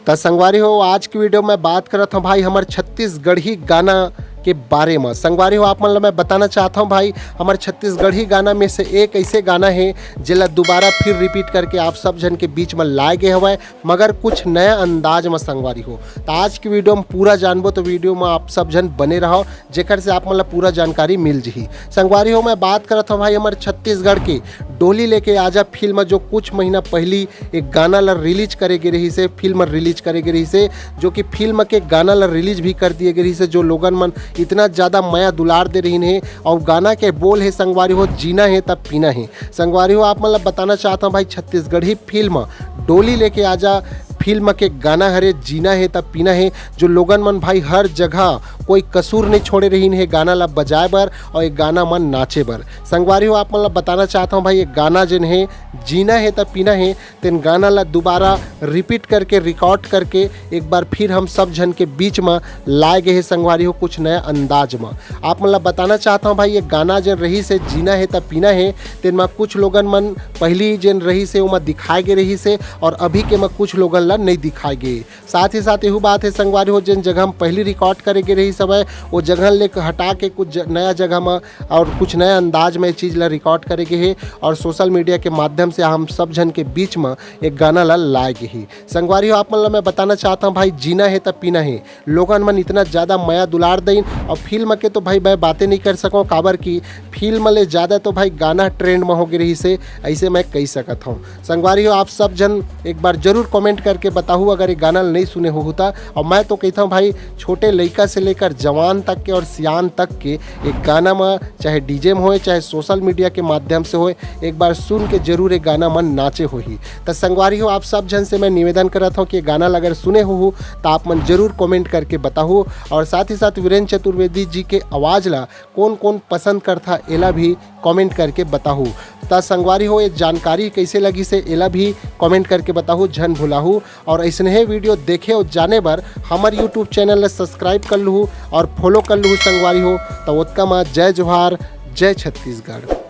तो संगवारी हो, आज की वीडियो में बात करत हूँ भाई हमारे छत्तीसगढ़ी गाना के बारे में। संगवारी हो, आप मतलब मैं बताना चाहता हूँ भाई हमारे छत्तीसगढ़ी गाना में से एक ऐसे गाना है जिला दोबारा फिर रिपीट करके आप सब जन के बीच में लाए गए हुआ है, मगर कुछ नया अंदाज में। संगवारी हो, तो आज की वीडियो में पूरा जानबो, तो वीडियो में आप सब जन बने रहो जेकर से आप मतलब पूरा जानकारी मिल जी। संगवारी हो, मैं बात करता हूँ भाई हमारे छत्तीसगढ़ की डोली लेके आजा फिल्म जो कुछ महीना पहली एक गाना ला रिलीज करे गई रही से, फिल्म रिलीज करे गई रही से, जो कि फिल्म के गाना ला रिलीज भी कर दिए गई से, जो लोगन मन इतना ज़्यादा माया दुलार दे रही है। और गाना के बोल है संगवारी हो, जीना है तब पीना है। संगवारी हो, आप मतलब बताना चाहता हूँ भाई छत्तीसगढ़ी फिल्म डोली लेके आजा फिल्म के गाना हरे जीना है तब पीना है, जो लोगन मन भाई हर जगह कोई कसूर नहीं छोड़े रही है गाना ला बजाए बर और एक गाना मन नाचे बर। संगवारी हो, आप मतलब बताना चाहता हूँ भाई ये गाना जिन है जीना है तब पीना है, तेन गाना ला दोबारा रिपीट करके रिकॉर्ड करके एक बार फिर हम सब जन के बीच में लाए गए हैं संगवारी हो कुछ नया अंदाज में। आप मतलब बताना चाहता हूँ भाई ये गाना जिन रही से जीना है तब पीना है, तेन में कुछ लोगन मन पहली जिन रही से वो दिखाए गए रही से, और अभी के में कुछ लोगन नहीं दिखाई गए। साथ ही साथ यही बात है संगवारी हो, जिन जगह हम पहली रिकॉर्ड करे गए रही समय वो जगह लेकर हटा के कुछ नया जगह में और कुछ नया अंदाज में चीज़ ला रिकॉर्ड करे गए है, और सोशल मीडिया के माध्यम से हम सब जन के बीच में एक गाना ला लाए गए ही। संगवारी हो, आप मतलब मैं बताना चाहता हूँ भाई जीना है तब पीना है, लोगन मन इतना ज़्यादा माया दुलार दें, और फिल्म के तो भाई मैं बातें नहीं कर सकूँ काबर की फिल्म ले ज़्यादा तो भाई गाना ट्रेंड में हो गई रही से, ऐसे मैं कह सकता हूँ। संगवारी हो, आप सब जन एक बार जरूर कमेंट करके बताऊँ अगर ये गाना नहीं सुने हो होता। और मैं तो कहता हूँ भाई छोटे लड़का से लेकर जवान तक के और सियान तक के एक गाना में चाहे डीजे में हो चाहे सोशल मीडिया के माध्यम से हो, एक बार सुन के जरूर एक गाना मन नाचे हो ही। तो संगवारी हो, आप सब जन से मैं निवेदन करता हूँ कि गाना अगर सुने हो तो आप मन जरूर कमेंट करके बताओ, और साथ ही साथ वीरेंद्र चतुर्वेदी जी के आवाज़ ला कौन कौन पसंद करता एला भी कमेंट करके बताओ। तो संगवारी हो, ये जानकारी कैसे लगी से एला भी कमेंट करके बताओ, झन भुलाहू। और ऐसे वीडियो देखे और जाने बर हमारे यूट्यूब चैनल ने सब्सक्राइब कर लूँ और फॉलो कर लूँ संगवारी हो। तो उत्तम जय जोहार, जय छत्तीसगढ़।